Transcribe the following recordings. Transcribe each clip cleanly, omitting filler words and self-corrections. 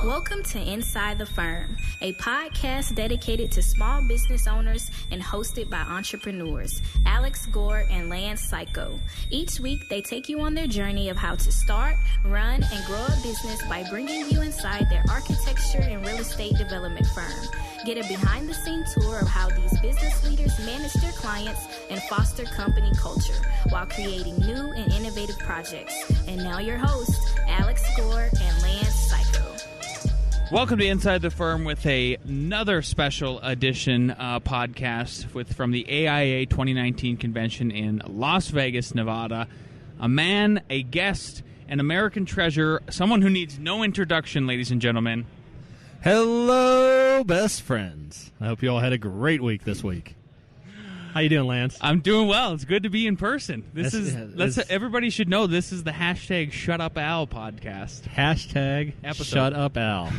Welcome to Inside the Firm, a podcast dedicated to small business owners and hosted by entrepreneurs, Alex Gore and Lance Cayko. Each week, they take you on their journey of how to start, run, and grow a business by bringing you inside their architecture and real estate development firm. Get a behind-the-scenes tour of how these business leaders manage their clients and foster company culture while creating new and innovative projects. And now your hosts, Alex Gore and Lance Cayko. Welcome to Inside the Firm with another special edition podcast from the AIA 2019 convention in Las Vegas, Nevada. A man, a guest, an American treasure, someone who needs no introduction, ladies and gentlemen. Hello, best friends. I hope you all had a great week this week. How you doing, Lance? I'm doing well. It's good to be in person. Everybody should know this is the hashtag Shut Up Al podcast. Hashtag episode. Shut Up Al.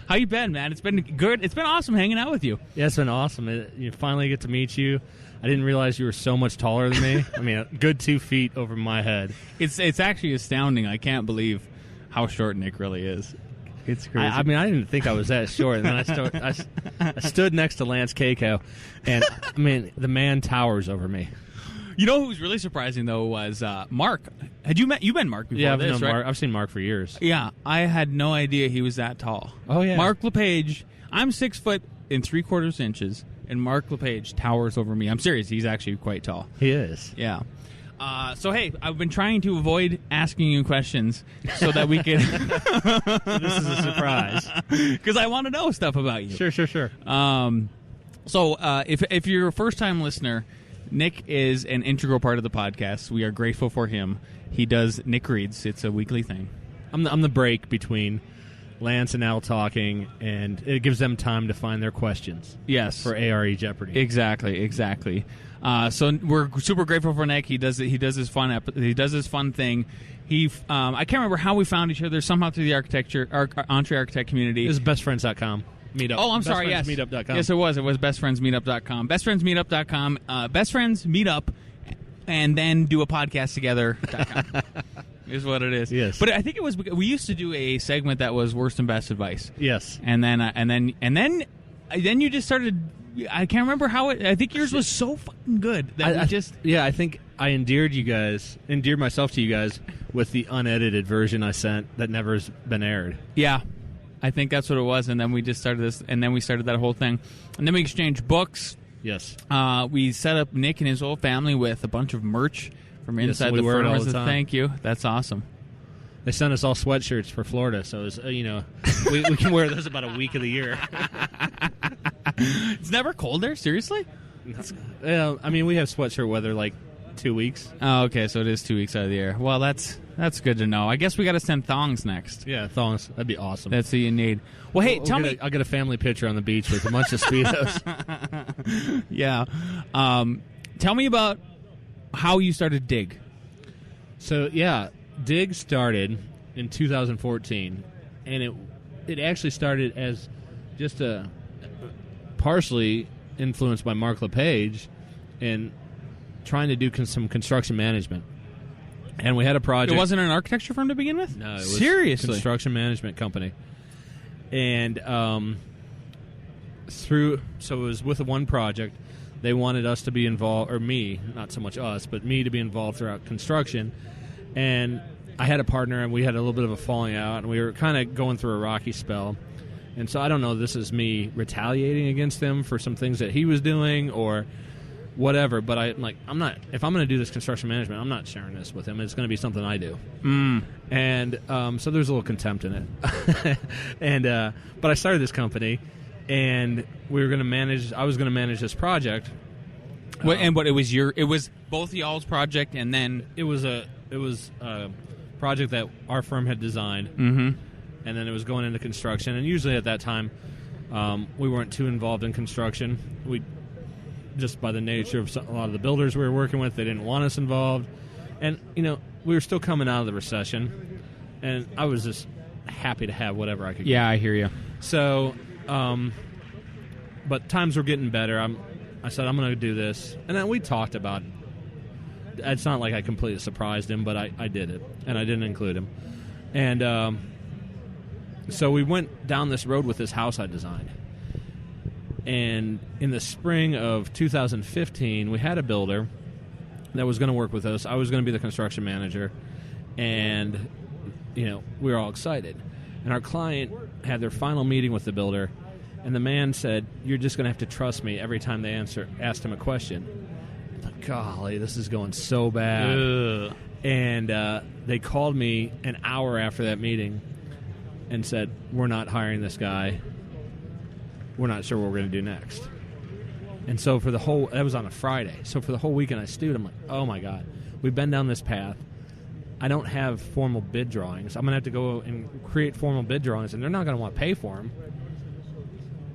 How you been, man? It's been good. It's been awesome hanging out with you. Yeah, it's been awesome. You finally get to meet you. I didn't realize you were so much taller than me. I mean, a good 2 feet over my head. It's actually astounding. I can't believe how short Nick really is. It's crazy. I didn't think I was that short, and then I stood next to Lance Cayko, and I mean, the man towers over me. You know who was really surprising though was Mark. You've met Mark before? Yeah, I've known known right? Mark. I've seen Mark for years. Yeah, I had no idea he was that tall. Oh yeah, Mark LePage. I'm 6 foot and 3/4 inches, and Mark LePage towers over me. I'm serious. He's actually quite tall. He is. Yeah. So, hey, I've been trying to avoid asking you questions so that we can... So this is a surprise. Because I want to know stuff about you. Sure. If you're a first-time listener, Nick is an integral part of the podcast. We are grateful for him. He does Nick Reads. It's a weekly thing. I'm the break between Lance and Al talking, and it gives them time to find their questions. Yes. For ARE Jeopardy. Exactly. So we're super grateful for Nick. He does his fun thing. I can't remember how we found each other. Somehow through the Entree Architect community. This is bestfriends.com. Meetup. Oh, I'm sorry. Yes. Meetup.com. Yes, it was. It was bestfriendsmeetup.com. Bestfriendsmeetup.com. Best friends meet up and then do a podcast together.com. Is what it is. Yes. But I think it was, we used to do a segment that was worst and best advice. Yes. And then you just started. I can't remember how it. I think yours was so fucking good that I think I endeared myself to you guys with the unedited version I sent that never has been aired. Yeah, I think that's what it was. And then we just started this, and then we started that whole thing, and then we exchanged books. Yes. We set up Nick and his whole family with a bunch of merch from inside the firm as a thank you. That's awesome. They sent us all sweatshirts for Florida, so it's, we can wear those about a week of the year. It's never cold there? Seriously? Yeah, I mean, we have sweatshirt weather like 2 weeks. Oh, okay, so it is 2 weeks out of the year. Well, that's good to know. I guess we got to send thongs next. Yeah, thongs. That'd be awesome. That's what you need. Well, hey, tell me. I'll get a family picture on the beach with a bunch of Speedos. Yeah. Tell me about how you started Dig. So, yeah, Dig started in 2014, and it actually started as just a partially influenced by Mark LePage and trying to do some construction management. And we had a project. It wasn't an architecture firm to begin with? No, it was Seriously? a construction management company. And so it was with one project. They wanted us to be involved, or me, not so much us, but me to be involved throughout construction. And I had a partner, and we had a little bit of a falling out, and we were kind of going through a rocky spell. And so I don't know if this is me retaliating against him for some things that he was doing or whatever, but I'm like, if I'm going to do this construction management, I'm not sharing this with him. It's going to be something I do. And so there's a little contempt in it. But I started this company, and I was going to manage this project. It was both y'all's project, and then it was a project that our firm had designed. Mm-hmm. And then it was going into construction. And usually at that time, we weren't too involved in construction. We, just by the nature of a lot of the builders we were working with, they didn't want us involved. And, we were still coming out of the recession. And I was just happy to have whatever I could get. Yeah, I hear you. So, but times were getting better. I said, I'm going to do this. And then we talked about it. It's not like I completely surprised him, but I did it. And I didn't include him. And So we went down this road with this house I designed. And in the spring of 2015, we had a builder that was going to work with us. I was going to be the construction manager. And, we were all excited. And our client had their final meeting with the builder. And the man said, "You're just going to have to trust me every time they asked him a question." I'm like, golly, this is going so bad. Ugh. And they called me an hour after that meeting and said, "We're not hiring this guy. We're not sure what we're going to do next." And so that was on a Friday. So for the whole weekend I stewed. I'm like, oh my God, we've been down this path. I don't have formal bid drawings. I'm going to have to go and create formal bid drawings, and they're not going to want to pay for them.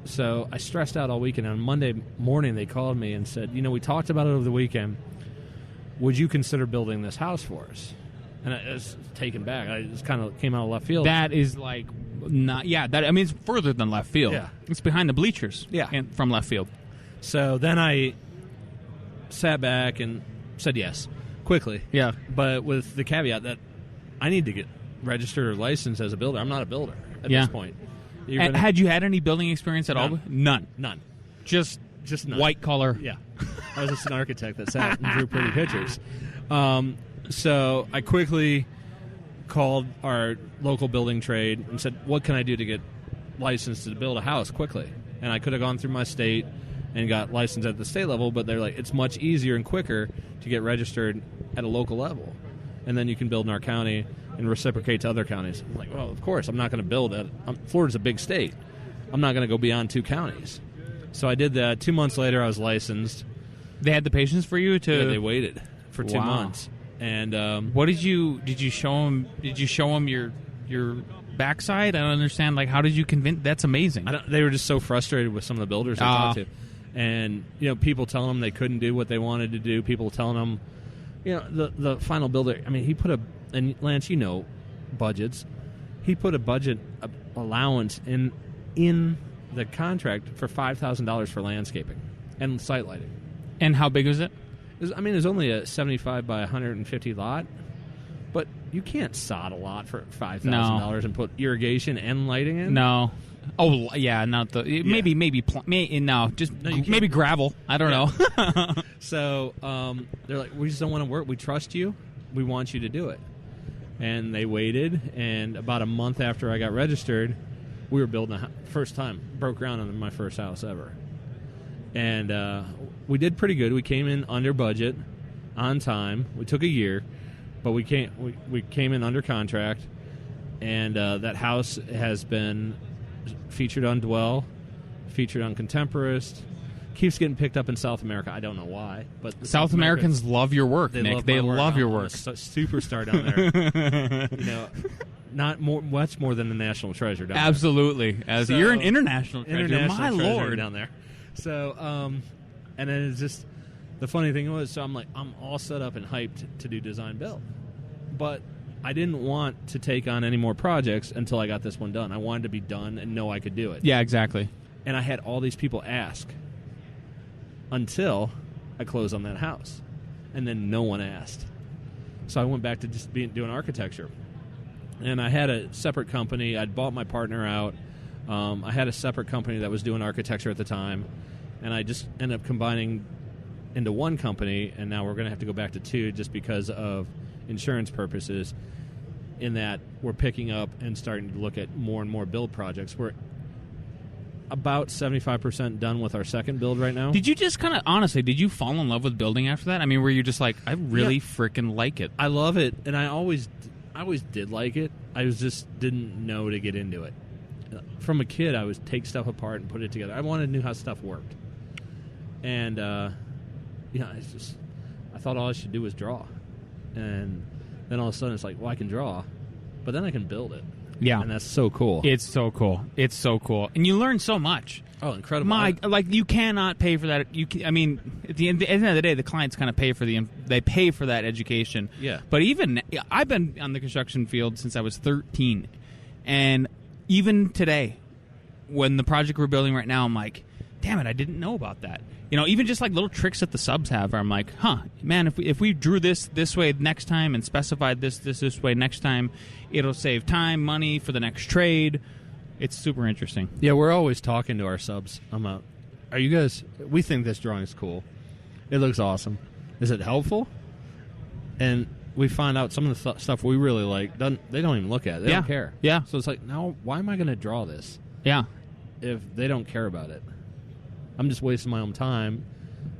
So I stressed out all weekend. And on Monday morning, they called me and said, "We talked about it over the weekend. Would you consider building this house for us?" And I was taken back. I just kind of came out of left field. That is like not. Yeah, it's further than left field. Yeah. It's behind the bleachers. Yeah. From left field. So then I sat back and said yes, quickly. Yeah. But with the caveat that I need to get registered or licensed as a builder. I'm not a builder at this point. Had you had any building experience at all? None. Just none. White collar. Yeah. I was just an architect that sat and drew pretty pictures. So I quickly called our local building trade and said, "What can I do to get licensed to build a house quickly?" And I could have gone through my state and got licensed at the state level, but they're like, it's much easier and quicker to get registered at a local level. And then you can build in our county and reciprocate to other counties. I'm like, well, of course, I'm not going to build at... Florida's a big state. I'm not going to go beyond 2 counties. So I did that. 2 months later, I was licensed. They had the patience for you to... Yeah, they waited for 2 months. And what did you show them? Did you show them your backside? I don't understand. Like, how did you convince? That's amazing. They were just so frustrated with some of the builders I talked to, and people telling them they couldn't do what they wanted to do. People telling them, the final builder. I mean, he put and Lance, budgets. He put a budget allowance in the contract for $5,000 for landscaping and site lighting. And how big was it? It was only a 75 by 150 lot, but you can't sod a lot for $5,000 and put irrigation and lighting in. No. Oh yeah, not the maybe maybe gravel. I don't know. So they're like, we just don't want to work. We trust you. We want you to do it. And they waited, and about a month after I got registered, we were building first time, broke ground on my first house ever. And we did pretty good. We came in under budget, on time. We took a year, but we came in under contract, and that house has been featured on Dwell, featured on Contemporist, keeps getting picked up in South America. I don't know why, but South Americans love your work, Nick. They love your work. Superstar down there. Not much more than a national treasure down there. Absolutely. You're an international treasure. My Lord. Down there. So, and then it's just, the funny thing was, so I'm all set up and hyped to do design build. But I didn't want to take on any more projects until I got this one done. I wanted to be done and know I could do it. Yeah, exactly. And I had all these people ask until I closed on that house. And then no one asked. So I went back to just doing architecture. And I had a separate company. I'd bought my partner out. I had a separate company that was doing architecture at the time. And I just ended up combining into one company. And now we're going to have to go back to two just because of insurance purposes, in that we're picking up and starting to look at more and more build projects. We're about 75% done with our second build right now. Did you just kind of, honestly, did you fall in love with building after that? I mean, were you just like, I really freaking like it? I love it, and I always did like it. I just didn't know to get into it. From a kid, I would take stuff apart and put it together. I knew how stuff worked. And, I thought all I should do was draw. And then all of a sudden it's like, well, I can draw, but then I can build it. Yeah. And that's so cool. It's so cool. It's so cool. And you learn so much. Oh, incredible. You cannot pay for that. At the end of the day, the clients kind of pay for they pay for that education. Yeah. But even, I've been on the construction field since I was 13. And even today, when the project we're building right now, I'm like, damn it, I didn't know about that. Even just like little tricks that the subs have, I'm like, man, if we drew this way next time and specified this way next time, it'll save time, money for the next trade. It's super interesting. Yeah, we're always talking to our subs. Are you guys? We think this drawing is cool. It looks awesome. Is it helpful? And we find out some of the stuff we really like. They don't even look at it. They don't care. Yeah. So it's like, now why am I going to draw this? Yeah. If they don't care about it, I'm just wasting my own time,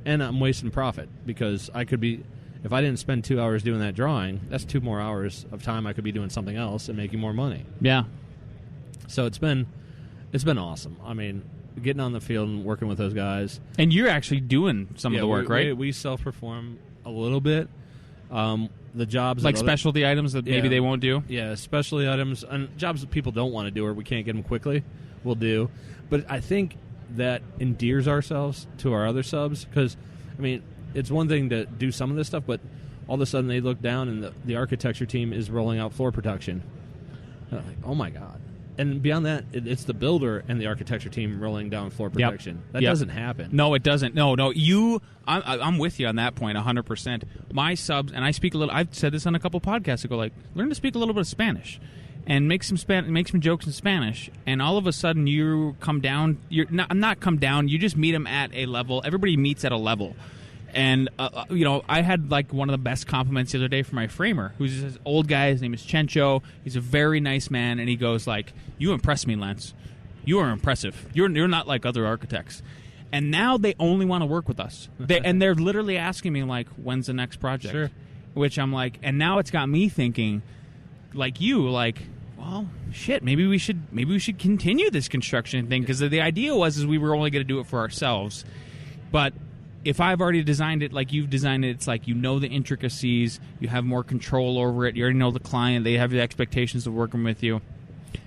and I'm wasting profit because I could be. If I didn't spend 2 hours doing that drawing, that's 2 more hours of time I could be doing something else and making more money. Yeah. So it's been awesome. I mean, getting on the field and working with those guys. And you're actually doing some of the work, right? We self-perform a little bit. The jobs like specialty items that maybe they won't do. Yeah, specialty items and jobs that people don't want to do or we can't get them quickly, we'll do. But I think that endears ourselves to our other subs because, I mean, it's one thing to do some of this stuff, but all of a sudden they look down and the architecture team is rolling out floor protection. Like, oh my God. And beyond that, it's the builder and the architecture team rolling down floor protection. That doesn't happen. No, it doesn't. No. I'm with you on that point 100%. My subs, and I speak a little, I've said this on a couple podcasts ago, like, learn to speak a little bit of Spanish and make some jokes in Spanish. And all of a sudden you come down, not come down, you just meet them at a level. Everybody meets at a level. And, I had, like, one of the best compliments the other day from my framer, who's this old guy. His name is Chencho. He's a very nice man. And he goes, like, you impress me, Lance. You are impressive. You're not like other architects. And now they only want to work with us. They're literally asking me, like, when's the next project? Sure. Which I'm like, and now it's got me thinking, like you, like, well, shit, maybe we should continue this construction thing. Because the idea was we were only going to do it for ourselves. But if I've already designed it like you've designed it, it's like you know the intricacies, you have more control over it, you already know the client, they have the expectations of working with you.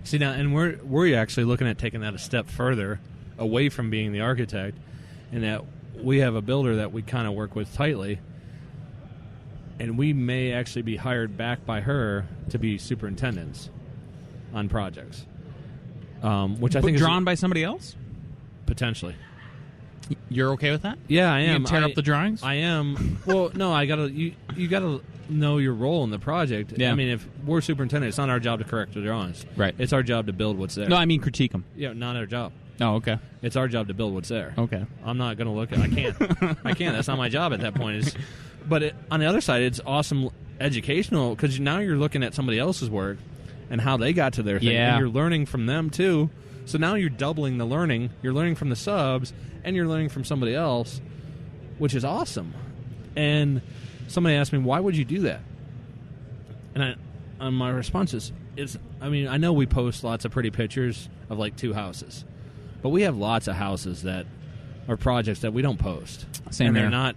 See, now, and we're actually looking at taking that a step further away from being the architect, in that we have a builder that we kind of work with tightly, and we may actually be hired back by her to be superintendents on projects, which I think drawn by somebody else? Potentially. You're okay with that? Yeah, I am. You tear up the drawings? I am. Well, no, you gotta know your role in the project. Yeah. I mean, if we're superintendent, it's not our job to correct the drawings. Right. It's our job to build what's there. No, I mean critique them. Yeah, not our job. Oh, okay. It's our job to build what's there. Okay. I'm not going to look at I can't. I can't. That's not my job at that point. But on the other side, it's awesome educational because now you're looking at somebody else's work and how they got to their thing. Yeah. And you're learning from them, too. So now you're doubling the learning. You're learning from the subs, and you're learning from somebody else, which is awesome. And somebody asked me, why would you do that? And my response is, I mean, I know we post lots of pretty pictures of, like, 2 houses. But we have lots of houses that are projects that we don't post. Same and here.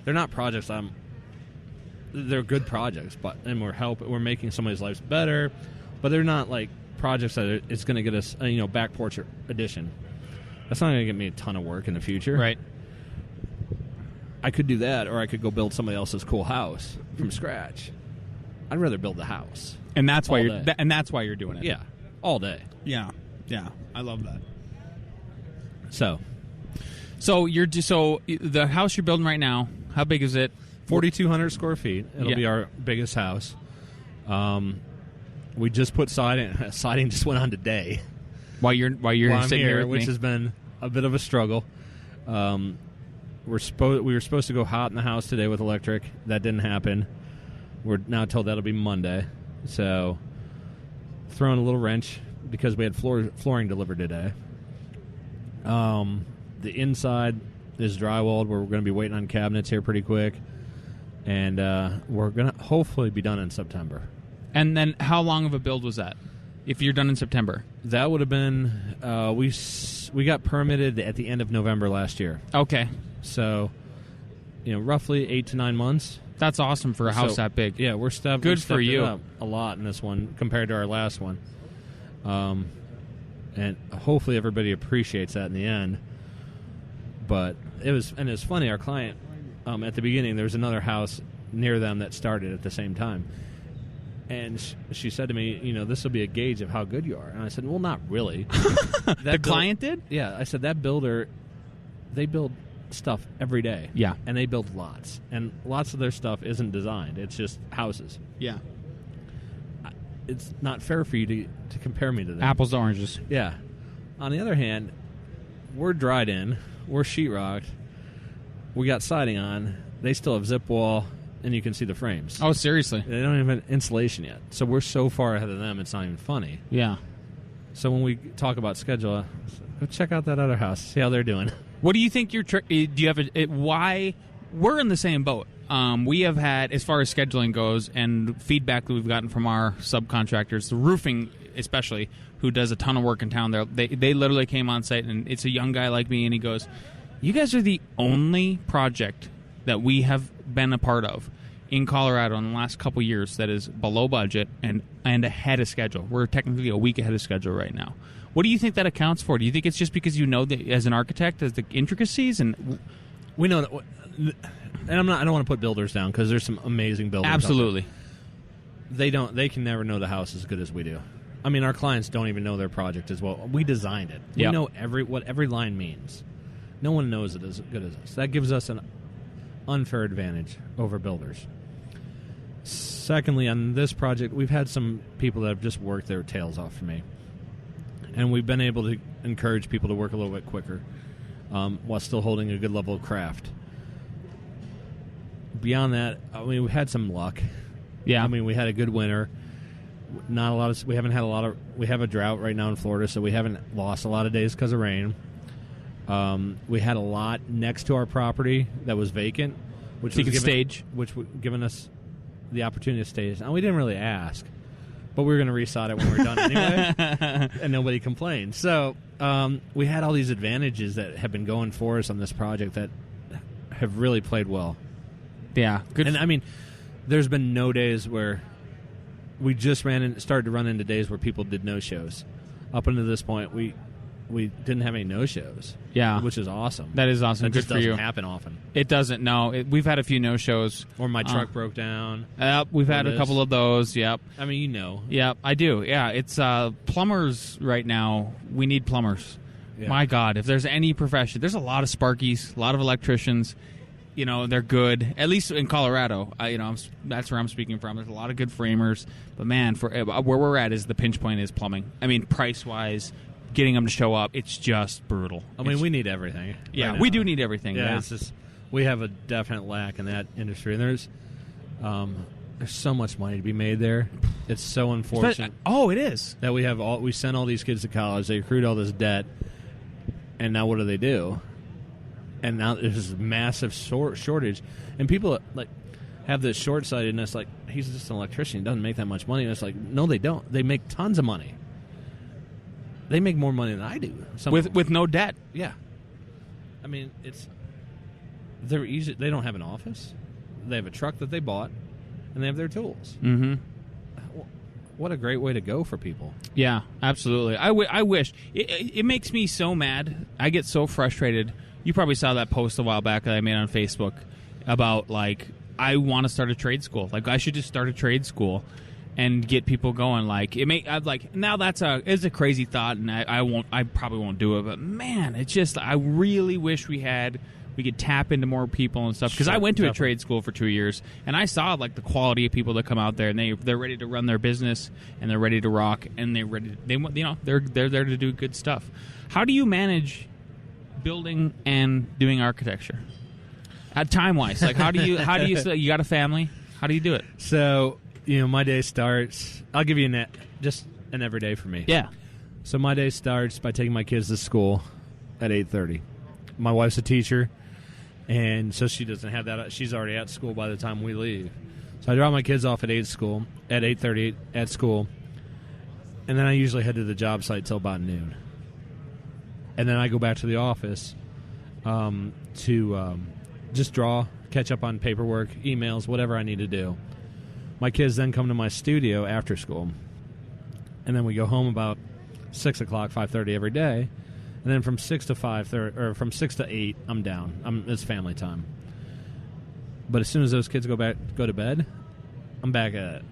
They're not projects they're good projects, and we're making somebody's lives better, but they're not like projects that it's going to get us back porch addition. That's not going to get me a ton of work in the future. Right. I could do that, or I could go build somebody else's cool house from scratch. I'd rather build the house. And that's why you're doing it. Yeah. All day. Yeah. Yeah. I love that. So the house you're building right now, how big is it? 4,200 square feet. It'll be our biggest house. We just put siding. Siding just went on today. While you're sitting here with which me. has been a bit of a struggle. We were supposed to go hot in the house today with electric. That didn't happen. We're now told that'll be Monday. So throwing a little wrench because we had flooring delivered today. The inside is drywalled. We're going to be waiting on cabinets here pretty quick. And we're going to hopefully be done in September. And then how long of a build was that? If you're done in September? That would have been, we got permitted at the end of November last year. Okay. So, roughly 8 to 9 months. That's awesome for a house that big. Yeah, we're stepping Good for you. up a lot in this one compared to our last one. And hopefully everybody appreciates that in the end. But it was funny. Our client, at the beginning, there was another house near them that started at the same time. And she said to me, this will be a gauge of how good you are. And I said, well, not really. The client did? Yeah. I said, that builder, they build stuff every day. Yeah. And they build lots. And lots of their stuff isn't designed. It's just houses. Yeah. it's not fair for you to compare me to them. Apples to oranges. Yeah. On the other hand, we're dried in. We're sheetrocked. We got siding on. They still have zip wall, and you can see the frames. Oh, seriously? They don't even have insulation yet. So we're so far ahead of them, it's not even funny. Yeah. So when we talk about schedule, go check out that other house. See how they're doing. What do you think do you have why we're in the same boat? We have had, as far as scheduling goes, and feedback that we've gotten from our subcontractors, the roofing especially, who does a ton of work in town. They literally came on site, and it's a young guy like me, and he goes, "You guys are the only project that we have been a part of in Colorado in the last couple years that is below budget and ahead of schedule. We're technically a week ahead of schedule right now." What do you think that accounts for? Do you think it's just because you know that as an architect, as the intricacies, and we know that? And I don't want to put builders down because there's some amazing builders. Absolutely. They can never know the house as good as we do. I mean, our clients don't even know their project as well. We designed it. We know what every line means. No one knows it as good as us. That gives us an unfair advantage over builders. Secondly, on this project, we've had some people that have just worked their tails off for me. And we've been able to encourage people to work a little bit quicker while still holding a good level of craft. Beyond that, I mean, we had some luck. Yeah. I mean, we had a good winter. Not a lot of. We haven't had a lot of. We have a drought right now in Florida, so we haven't lost a lot of days because of rain. We had a lot next to our property that was vacant, which so was given us the opportunity to stage. And we didn't really ask, but we were going to resod it when we were done anyway, and nobody complained. So we had all these advantages that have been going for us on this project that have really played well. Yeah, good. And I mean, there's been no days where we just started to run into days where people did no-shows. Up until this point, we didn't have any no-shows. Yeah. Which is awesome. That is awesome. That Good just for doesn't you. happen often. It doesn't, no. We've had a few no-shows. Or my truck broke down. We've had a couple of those, yep. I mean, you know. Yep, I do. Yeah, it's plumbers right now. We need plumbers. Yeah. My God, if there's any profession, there's a lot of Sparkies, a lot of electricians. You know, they're good, at least in Colorado. That's where I'm speaking from. There's a lot of good framers. But, man, for where we're at is the pinch point is plumbing. I mean, price-wise, getting them to show up, it's just brutal. I mean, we need everything. Yeah, right we do need everything. Yeah. It's just, we have a definite lack in that industry. And there's so much money to be made there. It's so unfortunate. Oh, it is. That we sent all these kids to college. They accrued all this debt. And now what do? And now there's this massive shortage. And people have this short-sightedness, like, he's just an electrician. He doesn't make that much money. And it's like, no, they don't. They make tons of money. They make more money than I do. With no debt. Yeah. I mean, they're easy. They don't have an office. They have a truck that they bought, and they have their tools. Mm-hmm. What a great way to go for people. Yeah, absolutely. I wish. It makes me so mad. I get so frustrated. You probably saw that post a while back that I made on Facebook about, like, I want to start a trade school. Like, I should just start a trade school and get people going. Like, now it's a crazy thought, and I probably won't do it. But man, it's just, I really wish we could tap into more people and stuff. Because I went to a trade school for 2 years, and I saw, like, the quality of people that come out there, and they're ready to run their business, and they're ready to rock, and they're there to do good stuff. How do you manage building and doing architecture time-wise? Like, how do you you got a family? How do you do it? So, my day starts, I'll give you just an everyday for me. Yeah. So my day starts by taking my kids to school at 8:30. My wife's a teacher, and so she doesn't have that. She's already at school by the time we leave. So I drop my kids off at 8:30 at school, and then I usually head to the job site till about noon. And then I go back to the office to just draw, catch up on paperwork, emails, whatever I need to do. My kids then come to my studio after school. And then we go home about 6 o'clock, 5:30 every day. And then from 6 to 5:30, or from 6 to 8, I'm down. It's family time. But as soon as those kids go to bed, I'm back at it.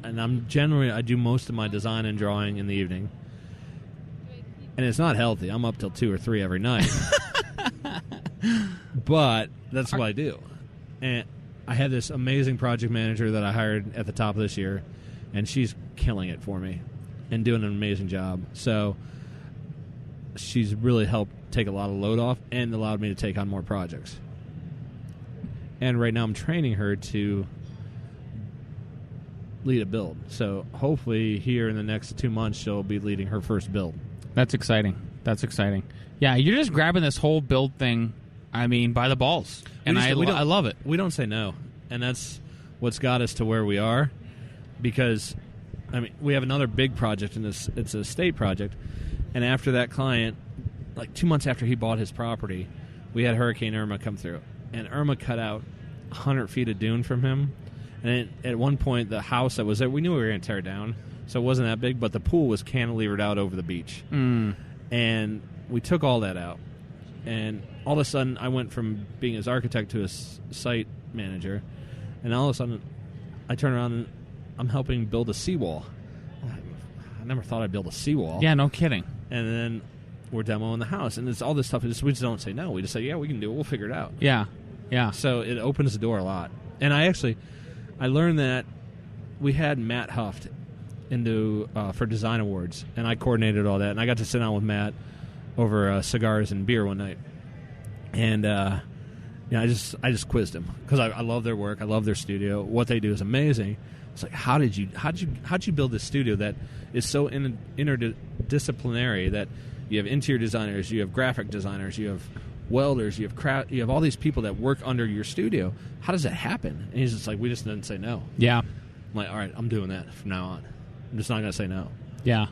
And I do most of my design and drawing in the evening. And it's not healthy. I'm up till 2 or 3 every night. But that's what I do. And I had this amazing project manager that I hired at the top of this year. and she's killing it for me and doing an amazing job. So she's really helped take a lot of load off and allowed me to take on more projects. And right now I'm training her to lead a build. So hopefully here in the next 2 months she'll be leading her first build. That's exciting. Yeah, you're just grabbing this whole build thing, I mean, by the balls. And I love it. We don't say no. And that's what's got us to where we are. Because, I mean, we have another big project in this. It's a state project. And after that client, like 2 months after he bought his property, we had Hurricane Irma come through. And Irma cut out 100 feet of dune from him. And at one point, the house that was there, we knew we were going to tear it down. So it wasn't that big, but the pool was cantilevered out over the beach. And we took all that out. And all of a sudden, I went from being his architect to his site manager. And all of a sudden, I turn around and I'm helping build a seawall. I never thought I'd build a seawall. Yeah, no kidding. And then we're demoing the house. And it's all this stuff. We just don't say no. We just say, yeah, we can do it. We'll figure it out. Yeah. So it opens the door a lot. And I learned that we had Matt Huft into for Design Awards, and I coordinated all that. And I got to sit down with Matt over cigars and beer one night. And I just quizzed him because I love their work. I love their studio. What they do is amazing. It's like, how'd you build this studio that is so interdisciplinary that you have interior designers, you have graphic designers, you have welders, you have all these people that work under your studio. How does that happen? And he's just like, we just didn't say no. Yeah. I'm like, all right, I'm doing that from now on. I'm just not going to say no. Yeah.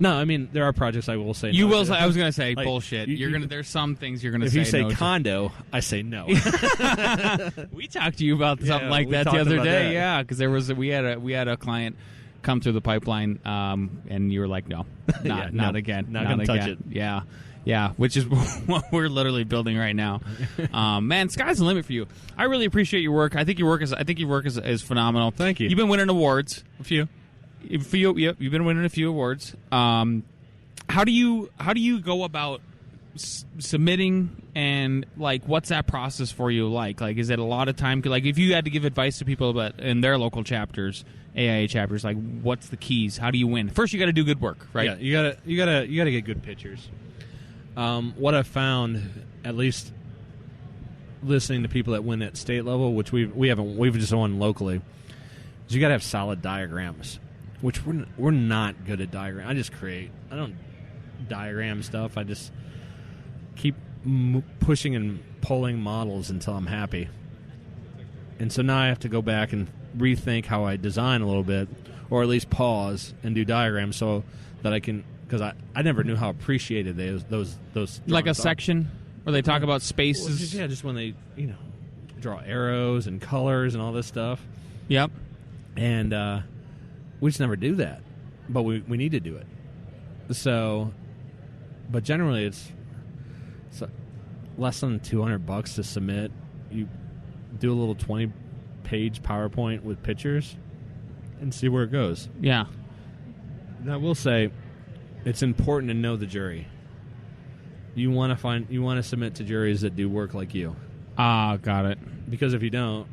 No, I mean, there are projects I will say no. You will say, I was going to say, like, bullshit. There's some things you're going to say no. If you say no condo, I say no. We talked to you about something like that the other day. Yeah, because we had a client come through the pipeline, and you were like, no, not again. Not going to touch it. Yeah, which is what we're literally building right now. Man, sky's the limit for you. I really appreciate your work. I think your work is phenomenal. Thank you. You've been winning awards. A few. Yep, you've been winning a few awards. How do you go about submitting, and like what's that process for you like? Like, is it a lot of time? Like, if you had to give advice to people about in their local chapters, AIA chapters, like what's the keys? How do you win? First, you got to do good work, right? Yeah, you gotta get good pictures. What I've found, at least listening to people that win at state level, which we've just won locally, is you got to have solid diagrams, which we're not good at diagram. I don't diagram stuff. I just keep pushing and pulling models until I'm happy. And so now I have to go back and rethink how I design a little bit, or at least pause and do diagrams so that I can. Because I never knew how appreciated those like a are. section where they talk about spaces. Well, just when they draw arrows and colors and all this stuff. Yep. And we just never do that, but we need to do it. So, but generally it's less than $200 to submit. You do a little 20-page PowerPoint with pictures and see where it goes. Yeah. And I will say, it's important to know the jury. You want to submit to juries that do work like you. Got it. Because if you don't,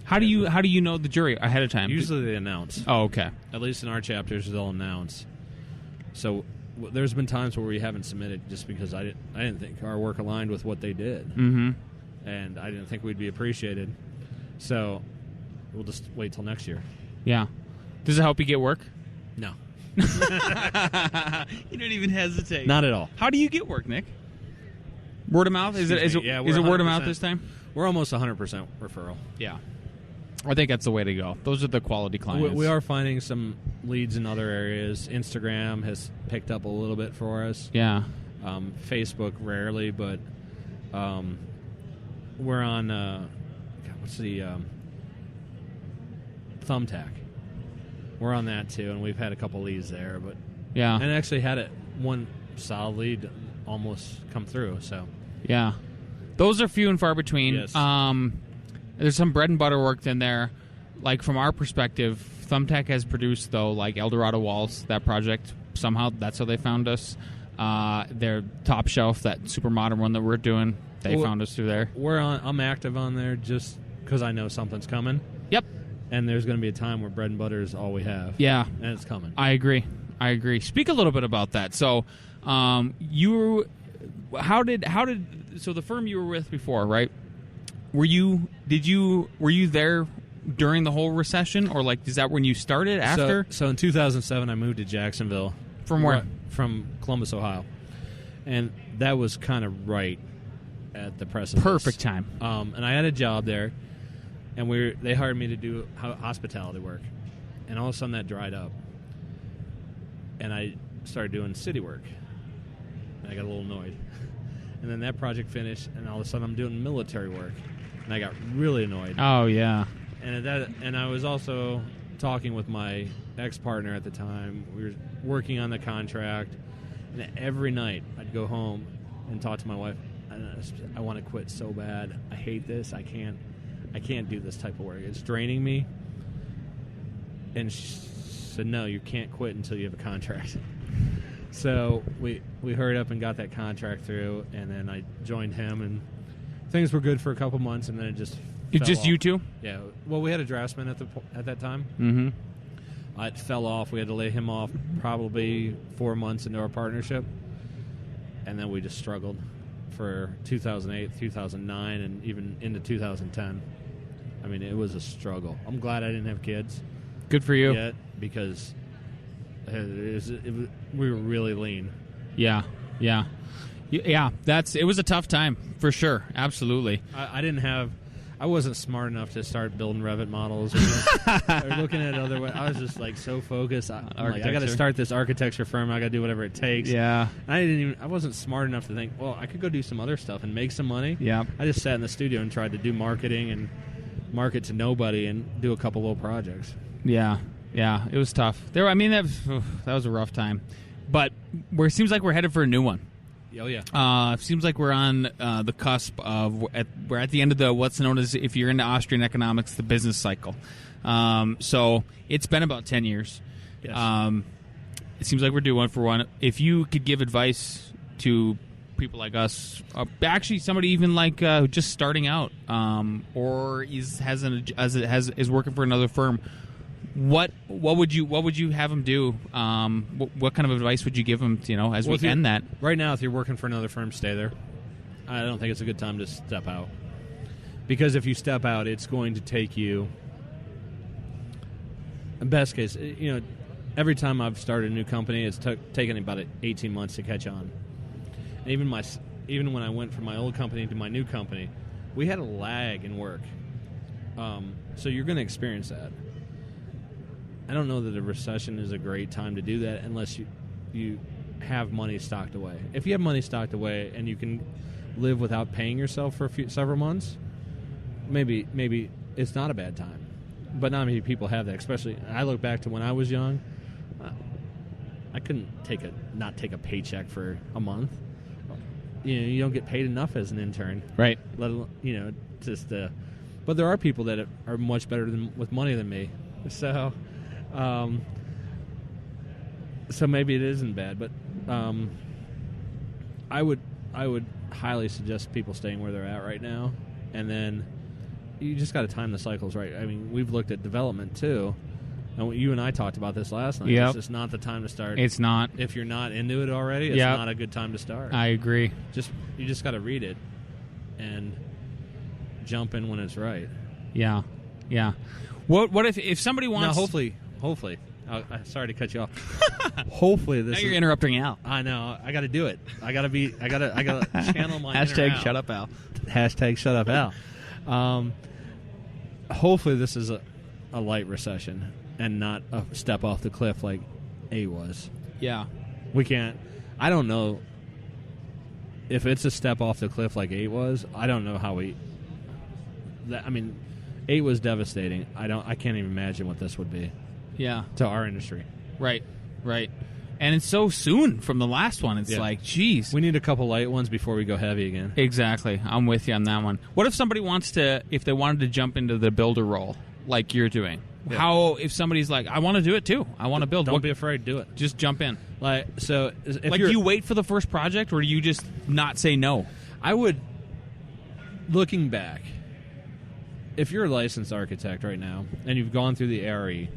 how do you know the jury ahead of time? Usually they announce. Oh, okay. At least in our chapters, they'll announce. So there's been times where we haven't submitted just because I didn't think our work aligned with what they did, and I didn't think we'd be appreciated. So we'll just wait till next year. Yeah. Does it help you get work? No. You don't even hesitate. Not at all. How do you get work, Nick? Word of mouth? Is it word of mouth this time? We're almost 100% referral. Yeah. I think that's the way to go. Those are the quality clients. We are finding some leads in other areas. Instagram has picked up a little bit for us. Yeah. Facebook rarely, but we're on what's the Thumbtack. We're on that too, and we've had a couple leads there, but yeah, and actually had one solid lead almost come through. So yeah, those are few and far between. Yes. There's some bread and butter work in there. Like from our perspective, Thumbtack has produced though, like Eldorado Walls, that project. Somehow that's how they found us. Their Top Shelf, that super modern one that we're doing, they found us through there. I'm active on there just because I know something's coming. Yep. and there's going to be a time where bread and butter is all we have. Yeah. And it's coming. I agree. Speak a little bit about that. So, so the firm you were with before, right? Were you there during the whole recession, or like is that when you started after? So in 2007, I moved to Jacksonville. From where? From Columbus, Ohio, and that was kind of right at the precipice. Perfect time. And I had a job there, and they hired me to do hospitality work, and all of a sudden that dried up, and I started doing city work, and I got a little annoyed, and then that project finished, and all of a sudden I'm doing military work, and I got really annoyed. Oh yeah. And I was also talking with my ex-partner at the time. We were working on the contract, and every night I'd go home and talk to my wife. I want to quit so bad. I hate this. I can't do this type of work. It's draining me. And she said, no, you can't quit until you have a contract. So we hurried up and got that contract through, and then I joined him, and things were good for a couple months, and then it just It's just off. you two? Yeah. Well, we had a draftsman at that time. Mm-hmm. It fell off. We had to lay him off probably 4 months into our partnership, and then we just struggled for 2008, 2009, and even into 2010. I mean, it was a struggle. I'm glad I didn't have kids. Good for you. Yet, because we were really lean. Yeah. It was a tough time for sure. Absolutely. I wasn't smart enough to start building Revit models or looking at other ways. I was just like so focused. I got to start this architecture firm. I got to do whatever it takes. Yeah. I wasn't smart enough to think, well, I could go do some other stuff and make some money. Yeah. I just sat in the studio and tried to do marketing and market to nobody and do a couple little projects. Yeah. It was tough. That was a rough time, but it seems like we're headed for a new one. Oh yeah. It seems like we're on the cusp of we're at the end of the what's known as, if you're into Austrian economics, the business cycle. So it's been about 10 years. Yes. It seems like we're due one for one. If you could give advice to people like us, actually somebody even like just starting out, or is working for another firm, what would you have them do? What kind of advice would you give them? As we end that right now, if you're working for another firm, stay there. I don't think it's a good time to step out, because if you step out, it's going to take you. In best case, every time I've started a new company, it's taken about 18 months to catch on. And even when I went from my old company to my new company, we had a lag in work. So you're going to experience that. I don't know that a recession is a great time to do that unless you have money stocked away. If you have money stocked away and you can live without paying yourself for several months, maybe it's not a bad time. But not many people have that. Especially, I look back to when I was young. I couldn't not take a paycheck for a month. You don't get paid enough as an intern, right? Let alone, but there are people that are much better with money than me. So maybe it isn't bad, but I would highly suggest people staying where they're at right now, and then you just got to time the cycles right. I mean, we've looked at development too, and you and I talked about this last night. Yep. It's just not the time to start. It's not. If you're not into it already, it's not a good time to start. I agree. You just got to read it and jump in when it's right. Yeah. What if somebody wants? Now, hopefully. Sorry to cut you off. Hopefully this. Now you're interrupting Al. I know. I got to do it. I got to channel my hashtag Al. Shut up, Al. Hashtag Shut up, Al. Hopefully this is a light recession and not a step off the cliff like A was. Yeah. We can't. I don't know if it's a step off the cliff like 8 was. I don't know how we. I mean, 8 was devastating. I can't even imagine what this would be. Yeah. To our industry. Right. And it's so soon from the last one. It's like, geez. We need a couple light ones before we go heavy again. Exactly. I'm with you on that one. What if somebody if they wanted to jump into the builder role like you're doing? Yeah. If somebody's like, I want to do it too. I want to build. Don't be afraid. Do it. Just jump in. Do you wait for the first project, or do you just not say no? I would, looking back, if you're a licensed architect right now and you've gone through the ARE,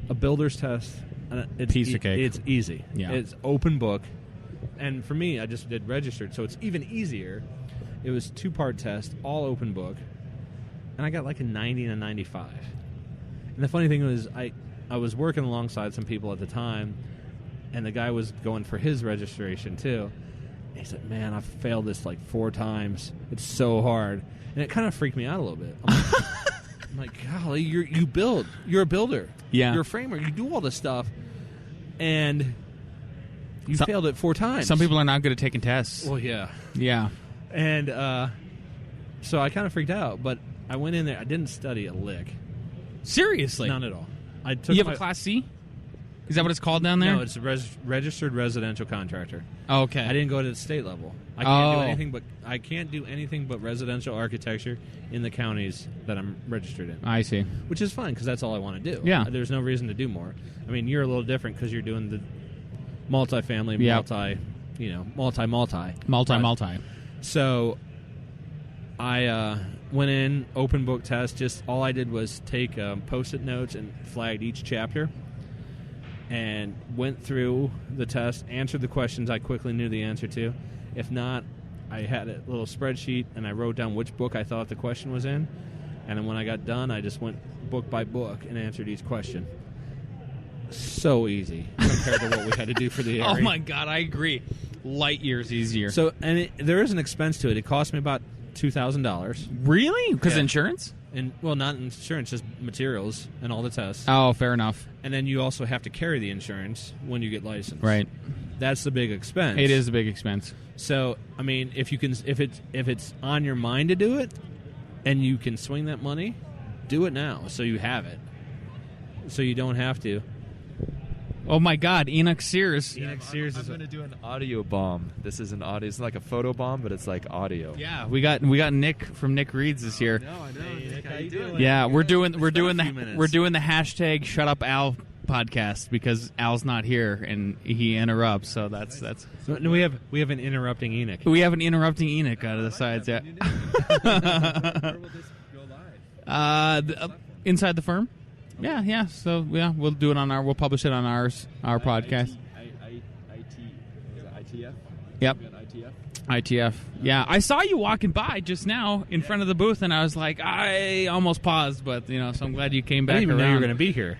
a builder's test, it's Piece of cake. It's easy. Yeah. It's open book. And for me, I just did registered, so it's even easier. It was 2-part test, all open book, and I got like a 90 and a 95. And the funny thing was, I was working alongside some people at the time, and the guy was going for his registration too. And he said, "Man, I've failed this like 4 times. It's so hard." And it kind of freaked me out a little bit. I'm like, golly, you build. You're a builder. Yeah. You're a framer. You do all this stuff, and you failed it 4 times. Some people are not good at taking tests. Well, yeah. Yeah. And so I kind of freaked out, but I went in there. I didn't study a lick. Seriously? None at all. I took You have a Class C? Is that what it's called down there? No, it's a registered residential contractor. Oh, okay. I didn't go to the state level. I can't do anything but residential architecture in the counties that I'm registered in. I see. Which is fine because that's all I want to do. Yeah. There's no reason to do more. I mean, you're a little different because you're doing the multifamily, multi. So I went in, open book test. Just all I did was take Post-it notes and flagged each chapter, and went through the test, answered the questions I quickly knew the answer to. If not, I had a little spreadsheet, and I wrote down which book I thought the question was in. And then when I got done, I just went book by book and answered each question. So easy compared to what we had to do for the area. Oh, my God, I agree. Light years easier. So, and there is an expense to it. It cost me about $2,000. Really? Because Yeah. insurance? And well, not insurance, just materials and all the tests. Oh, fair enough. And then you also have to carry the insurance when you get licensed. Right. That's the big expense. It is a big expense. So, I mean, if it's on your mind to do it, and you can swing that money, do it now so you have it, so you don't have to. Oh, my God, Enoch Sears. Enoch Sears I'm going to do an audio bomb. This is an audio. It's like a photo bomb, but it's like audio. Yeah, we got Nick from Nick Reads this year. No, I know. Nick, how you doing? Yeah, we're doing the hashtag Shut Up Al podcast because Al's not here and he interrupts. So that's. So, no, we have an interrupting Enoch. We have an interrupting Enoch out of the sides. Yeah. Where will this go live? Inside the firm. Yeah. So we'll do it we'll publish it on our podcast. ITF? Yep. ITF? ITF. Yeah, I saw you walking by just now in front of the booth, and I was like, I almost paused, but so I'm glad you came back. I didn't even know you around. were going to be here.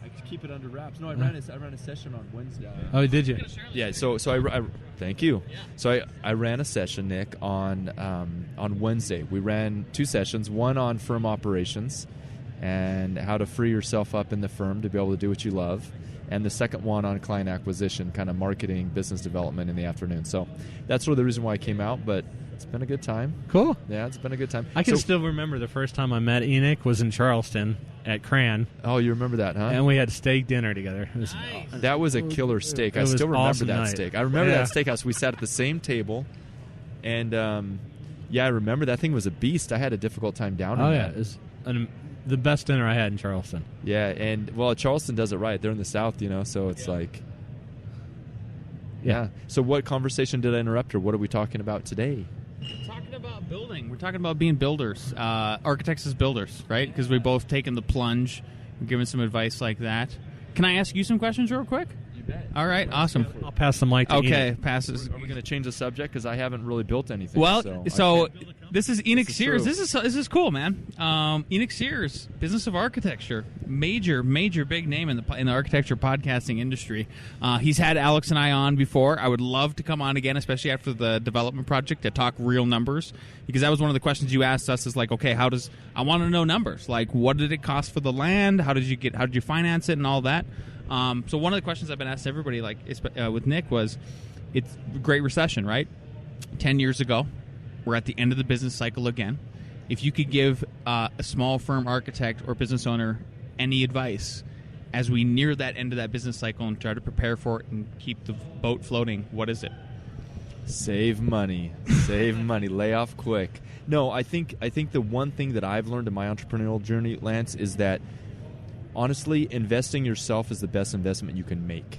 I keep it under wraps. No, I ran a session on Wednesday. Oh, did you? Yeah, so I thank you. So I ran a session, Nick, on Wednesday. We ran 2 sessions, one on firm operations and how to free yourself up in the firm to be able to do what you love, and the second one on client acquisition, kind of marketing, business development in the afternoon. So that's sort of the reason why I came out, but it's been a good time. Cool. Yeah, it's been a good time. I can still remember the first time I met Enoch was in Charleston at Cran. Oh, you remember that, huh? And we had steat dinner together. That was a killer steak. I It was still remember awesome that night. steak. I remember Yeah. that steakhouse. We sat at the same table, and I remember that thing was a beast. I had a difficult time downing Oh, yeah. that. It was the best dinner I had in Charleston. Yeah, and Charleston does it right. They're in the South, so it's like, yeah. So what conversation did I interrupt, or what are we talking about today? We're talking about building. We're talking about being builders, architects as builders, right? Because we've both taken the plunge, we're giving some advice like that. Can I ask you some questions real quick? You bet. All right, awesome. I'll pass the mic to Okay, Enoch. passes. Are we going to change the subject? Because I haven't really built anything. Well, so I can't- this is Enoch This is Sears. true. This is cool, man. Enoch Sears, Business of Architecture, major big name in the architecture podcasting industry. He's had Alex and I on before. I would love to come on again, especially after the development project, to talk real numbers, because that was one of the questions you asked us. Is like, okay, I want to know numbers. Like, what did it cost for the land? How did you finance it, and all that. So one of the questions I've been asked everybody, like with Nick, was, it's Great Recession, right? 10 years ago. We're at the end of the business cycle again. If you could give a small firm architect or business owner any advice as we near that end of that business cycle and try to prepare for it and keep the boat floating, what is it? Save money. Save money. Lay off quick. No, I think the one thing that I've learned in my entrepreneurial journey, Lance, is that honestly, investing yourself is the best investment you can make.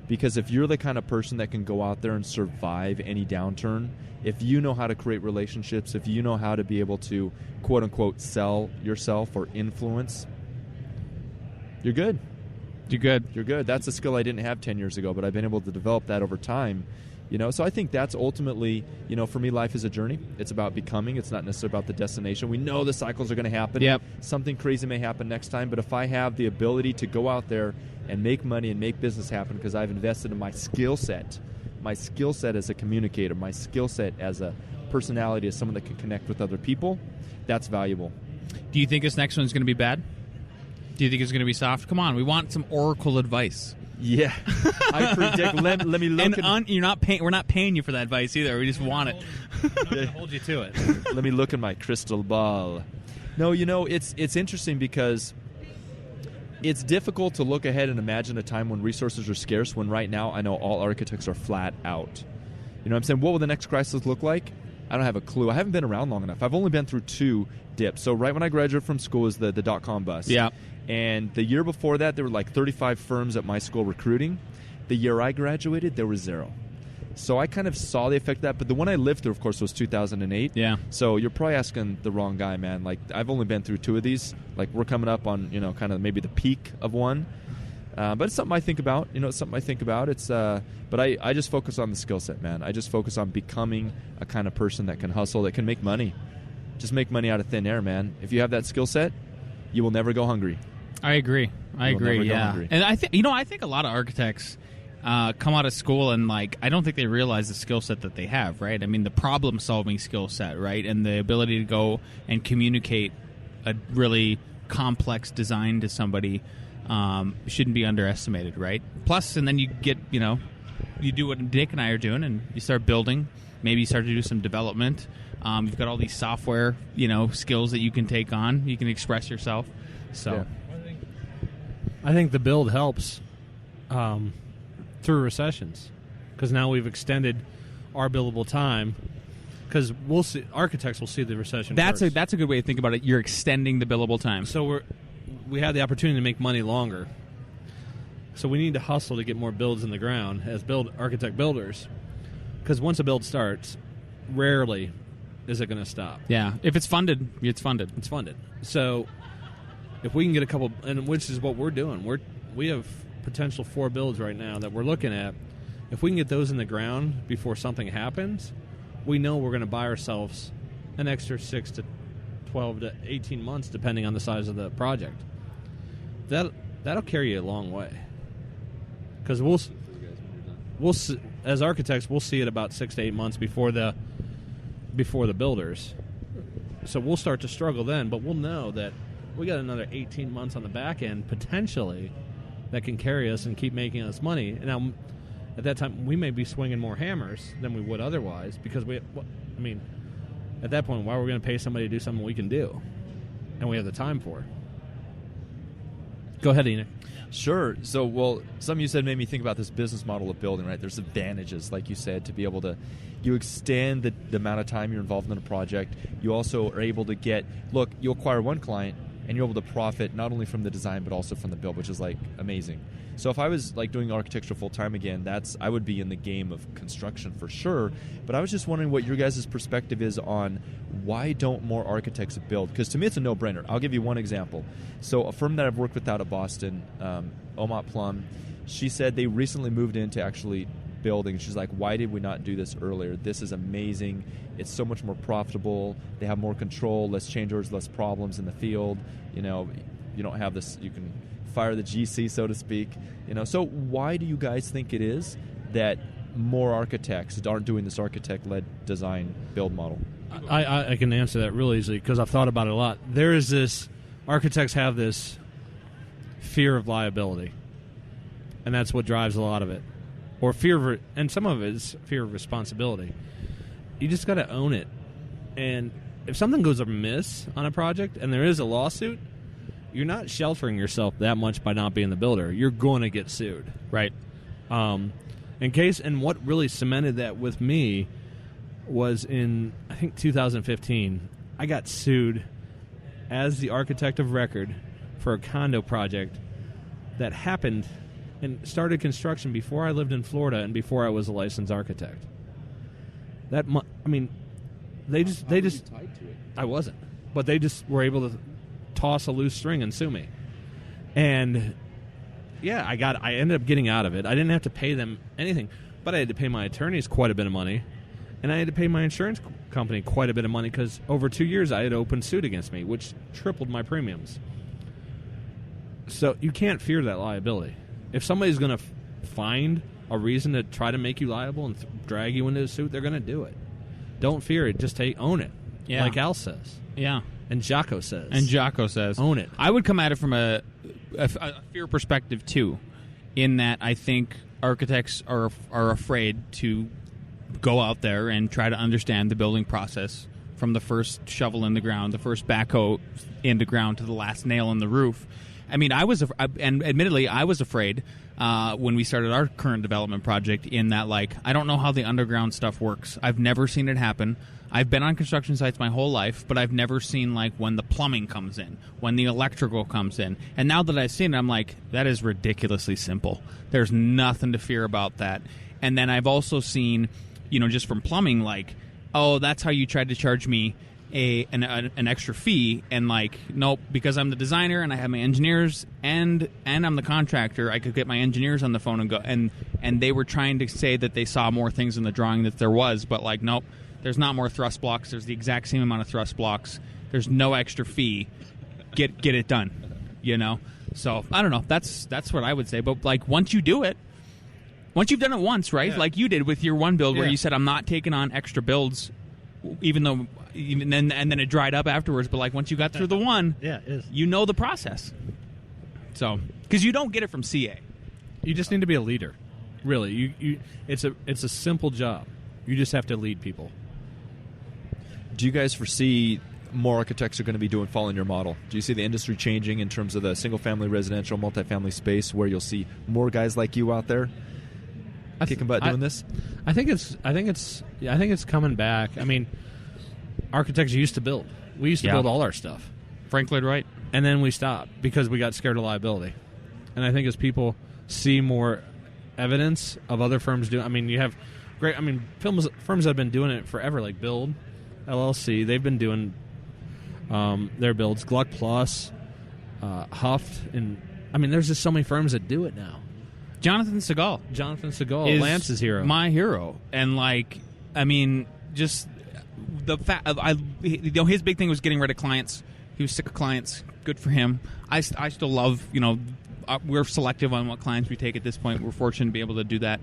Because if you're the kind of person that can go out there and survive any downturn, if you know how to create relationships, if you know how to be able to, quote unquote, sell yourself or influence, you're good. You're good. You're good. That's a skill I didn't have 10 years ago, but I've been able to develop that over time. So I think that's ultimately, for me, life is a journey. It's about becoming. It's not necessarily about the destination. We know the cycles are going to happen. Yep. Something crazy may happen next time, but if I have the ability to go out there and make money and make business happen because I've invested in my skill set as a communicator, my skill set as a personality, as someone that can connect with other people, that's valuable. Do you think this next one's going to be bad? Do you think it's going to be soft? Come on, we want some oracle advice. Yeah, I predict. Let me look. We're not paying you for that advice either. We just want it. I'm not going to hold you to it. Let me look in my crystal ball. No, it's interesting because it's difficult to look ahead and imagine a time when resources are scarce. When right now, I know all architects are flat out. You know what I'm saying? What will the next crisis look like? I don't have a clue. I haven't been around long enough. I've only been through 2 dips. So right when I graduated from school was the dot-com bust. Yeah. And the year before that, there were like 35 firms at my school recruiting. The year I graduated, there was 0. So I kind of saw the effect of that. But the one I lived through, of course, was 2008. Yeah. So you're probably asking the wrong guy, man. Like, I've only been through 2 of these. Like, we're coming up on, kind of maybe the peak of one. But it's something I think about. It's something I think about. But I just focus on the skill set, man. I just focus on becoming a kind of person that can hustle, that can make money. Just make money out of thin air, man. If you have that skill set, you will never go hungry. I agree. Yeah. And I think a lot of architects come out of school and I don't think they realize the skill set that they have, right? I mean, the problem-solving skill set, right, and the ability to go and communicate a really complex design to somebody shouldn't be underestimated, right? Plus, and then you get, you do what Dick and I are doing, and you start building. Maybe you start to do some development. You've got all these software, skills that you can take on. You can express yourself. So. Yeah. I think the build helps through recessions because now we've extended our billable time because architects will see the recession that's first. That's a good way to think about it. You're extending the billable time. So we have the opportunity to make money longer. So we need to hustle to get more builds in the ground as architect builders because once a build starts, rarely is it going to stop. Yeah. If it's funded, it's funded. It's funded. So if we can get a couple, and which is what we're doing, we have potential 4 builds right now that we're looking at. If we can get those in the ground before something happens, we know we're going to buy ourselves an extra 6 to 12 to 18 months, depending on the size of the project. That'll carry you a long way. Because we'll as architects, we'll see it about 6 to 8 months before the builders. So we'll start to struggle then, but we'll know that we got another 18 months on the back end, potentially, that can carry us and keep making us money. And now, at that time, we may be swinging more hammers than we would otherwise because at that point, why are we going to pay somebody to do something we can do and we have the time for? Go ahead, Enoch. Sure. So, something you said made me think about this business model of building, right? There's advantages, like you said, to be able to, you extend the amount of time you're involved in a project. You also are able to you acquire one client, and you're able to profit not only from the design but also from the build, which is amazing. So if I was doing architecture full time again, I would be in the game of construction for sure. But I was just wondering what your guys' perspective is on why don't more architects build? Because to me it's a no-brainer. I'll give you one example. So a firm that I've worked with out of Boston, Omot Plum, she said they recently moved into actually building. She's like, why did we not do this earlier? This is amazing. It's so much more profitable. They have more control, less change orders, less problems in the field. You don't have this, you can fire the GC, so to speak. So why do you guys think it is that more architects aren't doing this architect-led design build model? I can answer that real easily because I've thought about it a lot. There is this, architects have this fear of liability, and that's what drives a lot of it. Or and some of it is fear of responsibility. You just got to own it. And if something goes amiss on a project and there is a lawsuit, you're not sheltering yourself that much by not being the builder. You're going to get sued. Right. And what really cemented that with me was in, I think, 2015. I got sued as the architect of record for a condo project that happened and started construction before I lived in Florida and before I was a licensed architect. They just tied to it? I wasn't, but they just were able to toss a loose string and sue me. And yeah, I ended up getting out of it. I didn't have to pay them anything, but I had to pay my attorneys quite a bit of money, and I had to pay my insurance company quite a bit of money because over 2 years I had opened suit against me, which tripled my premiums. So you can't fear that liability. If somebody's going to find a reason to try to make you liable and drag you into a suit, they're going to do it. Don't fear it. Just own it. Yeah. Like Al says. Yeah. And Jocko says. Own it. I would come at it from a fear perspective, too, in that I think architects are afraid to go out there and try to understand the building process from the first shovel in the ground, the first backhoe in the ground to the last nail in the roof. I mean, and admittedly, I was afraid when we started our current development project in that, like, I don't know how the underground stuff works. I've never seen it happen. I've been on construction sites my whole life, but I've never seen, like, when the plumbing comes in, when the electrical comes in. And now that I've seen it, I'm like, that is ridiculously simple. There's nothing to fear about that. And then I've also seen, just from plumbing, like, oh, that's how you tried to charge me an extra fee, and like, nope, because I'm the designer and I have my engineers and I'm the contractor, I could get my engineers on the phone and go and they were trying to say that they saw more things in the drawing that there was, but like, nope, there's not more thrust blocks, there's the exact same amount of thrust blocks, there's no extra fee, get it done, So I don't know, that's what I would say. But like, once you do it, once you've done it once, right? Yeah. Like you did with your one build where you said, I'm not taking on extra builds, and then it dried up afterwards. But like, once you got through the one, you know the process. So, because you don't get it from CA. You just need to be a leader. Really, it's a simple job. You just have to lead people. Do you guys foresee more architects are going to be following your model? Do you see the industry changing in terms of the single-family residential, multifamily space, where you'll see more guys like you out there kicking butt doing this? I think it's coming back. I mean, architects used to build. We used to build all our stuff. Frank Lloyd Wright. And then we stopped because we got scared of liability. And I think as people see more evidence of other firms doing, I mean, you have firms that have been doing it forever, like Build LLC. They've been doing their builds. Gluck Plus, Huft, and I mean, there's just so many firms that do it now. Jonathan Segal is Lance's hero. My hero. And like, I mean, just the fact his big thing was getting rid of clients. He was sick of clients. Good for him. I still love, we're selective on what clients we take at this point. We're fortunate to be able to do that.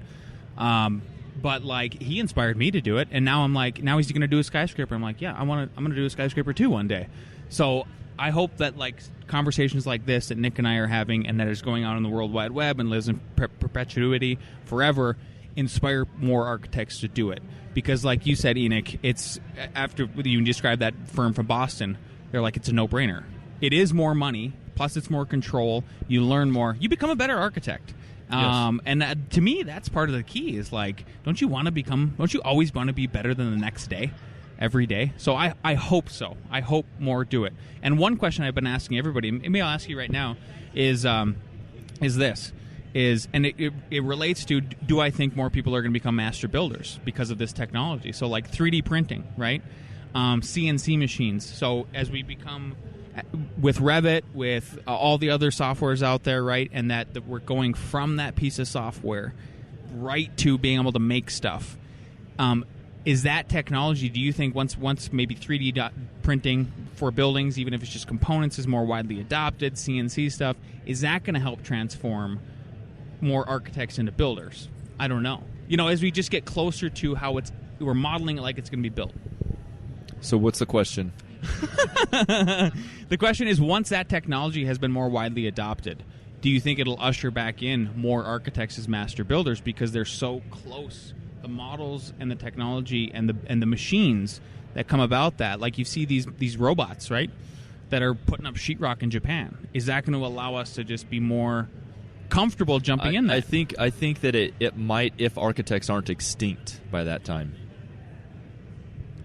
But like, he inspired me to do it, and now I'm like, now he's going to do a skyscraper. I'm like, yeah, I'm going to do a skyscraper too one day. So I hope that like conversations like this that Nick and I are having, and that is going on in the World Wide Web and lives in perpetuity forever, inspire more architects to do it. Because like you said, Enoch, it's after you described that firm from Boston, they're like, it's a no-brainer. It is more money, plus it's more control. You learn more. You become a better architect. Yes. And to me, that's part of the key is like, don't you always want to be better than the next day, every day? So I hope so. I hope more do it. And one question I've been asking everybody, maybe I'll ask you right now, is this. And it relates to, do I think more people are going to become master builders because of this technology? So like 3D printing, right? CNC machines. So as we become, with Revit, with all the other softwares out there, right, and that we're going from that piece of software right to being able to make stuff. Is that technology, do you think once maybe 3D printing for buildings, even if it's just components, is more widely adopted, CNC stuff, is that going to help transform more architects into builders? I don't know. As we just get closer to how we're modeling it like it's going to be built. So what's the question? The question is, once that technology has been more widely adopted, do you think it'll usher back in more architects as master builders because they're so close, the models and the technology and the machines that come about that? Like you see these robots, right, that are putting up sheetrock in Japan. Is that going to allow us to just be more comfortable jumping in there? I think that it might, if architects aren't extinct by that time.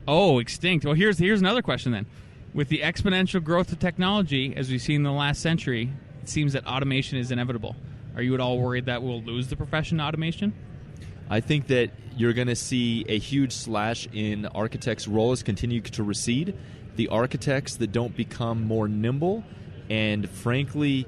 Oh, extinct. Well, here's another question then. With the exponential growth of technology, as we've seen in the last century, it seems that automation is inevitable. Are you at all worried that we'll lose the profession automation? I think that you're going to see a huge slash in architects' roles continue to recede. The architects that don't become more nimble and, frankly,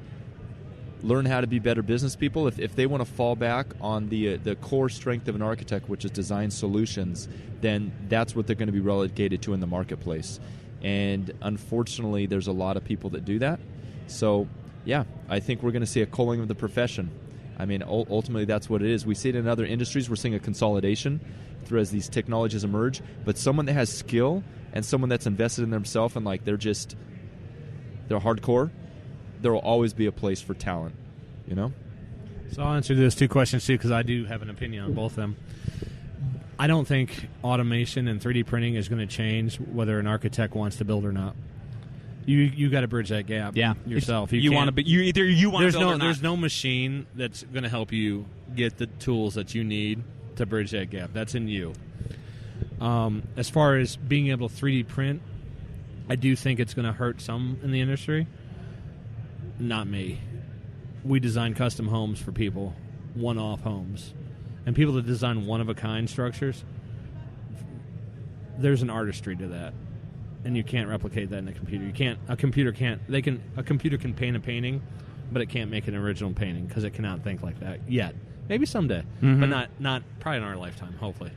learn how to be better business people, if they want to fall back on the core strength of an architect, which is design solutions, then that's what they're going to be relegated to in the marketplace. And unfortunately, there's a lot of people that do that. So, yeah, I think we're going to see a culling of the profession. I mean, ultimately, that's what it is. We see it in other industries. We're seeing a consolidation through as these technologies emerge. But someone that has skill and someone that's invested in themselves and like they're hardcore, there will always be a place for talent, you know? So I'll answer those two questions too, because I do have an opinion on both of them. I don't think automation and 3D printing is going to change whether an architect wants to build or not. You got to bridge that gap yourself. You want to be either you want to build or not. There's no machine that's going to help you get the tools that you need to bridge that gap. That's in you. As far as being able to 3D print, I do think it's going to hurt some in the industry. Not me. We design custom homes for people, one-off homes. And people that design one-of-a-kind structures, there's an artistry to that. And you can't replicate that in a computer. A computer can paint a painting, but it can't make an original painting because it cannot think like that yet. Maybe someday, but not probably in our lifetime, hopefully.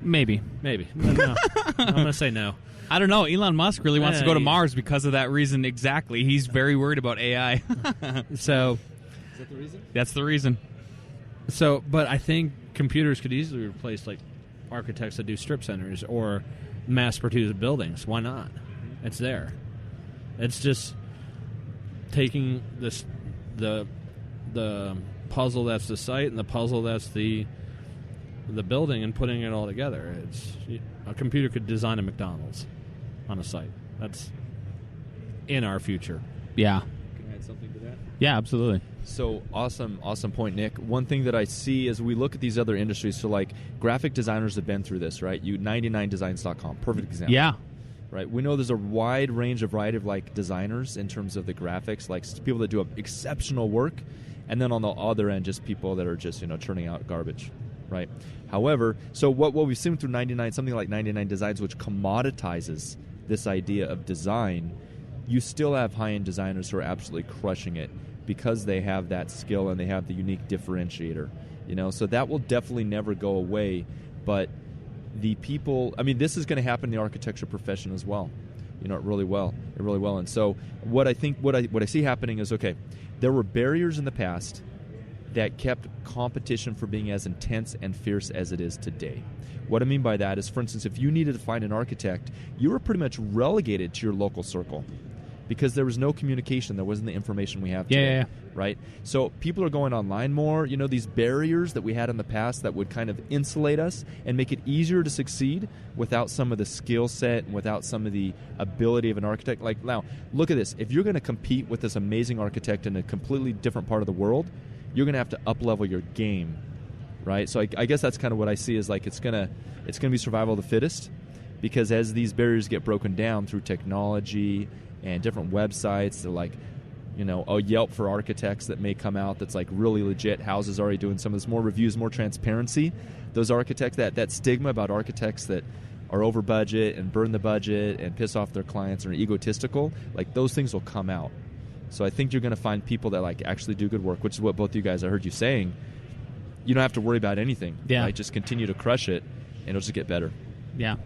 Maybe. No. I'm going to say no. I don't know. Elon Musk really wants to go to Mars because of that reason exactly. He's very worried about AI. So, is that the reason? That's the reason. So, but I think computers could easily replace like architects that do strip centers or mass-produced buildings. Why not? It's there. It's just taking the puzzle that's the site and the puzzle that's the building and putting it all together. A computer could design a McDonald's on a site. That's in our future. Yeah. Can I add something to that? Yeah, absolutely. So awesome point, Nick. One thing that I see as we look at these other industries, so like graphic designers have been through this, right? 99designs.com, perfect example. Yeah. Right. We know there's a wide range of variety of like designers in terms of the graphics, like people that do exceptional work, and then on the other end, just people that are just churning out garbage. Right. However, so what we've seen through something like 99 Designs, which commoditizes this idea of design, you still have high-end designers who are absolutely crushing it because they have that skill and they have the unique differentiator. So that will definitely never go away. But the people, I mean, this is going to happen in the architecture profession as well. Really well. And so what I see happening is, okay, there were barriers in the past that kept competition from being as intense and fierce as it is today. What I mean by that is, for instance, if you needed to find an architect, you were pretty much relegated to your local circle because there was no communication. There wasn't the information we have today. Yeah. Right? So people are going online more. These barriers that we had in the past that would kind of insulate us and make it easier to succeed without some of the skill set and without some of the ability of an architect. Like, now, look at this. If you're going to compete with this amazing architect in a completely different part of the world, you're going to have to up-level your game, right? So I guess that's kind of what I see is like it's gonna be survival of the fittest, because as these barriers get broken down through technology and different websites, they're like, a Yelp for architects that may come out that's like really legit. Houses already doing some of this, more reviews, more transparency. Those architects, that stigma about architects that are over budget and burn the budget and piss off their clients and are egotistical, like those things will come out. So I think you're going to find people that like actually do good work, which is what both you guys, I heard you saying. You don't have to worry about anything. Yeah. Right? Just continue to crush it, and it'll just get better. Yeah.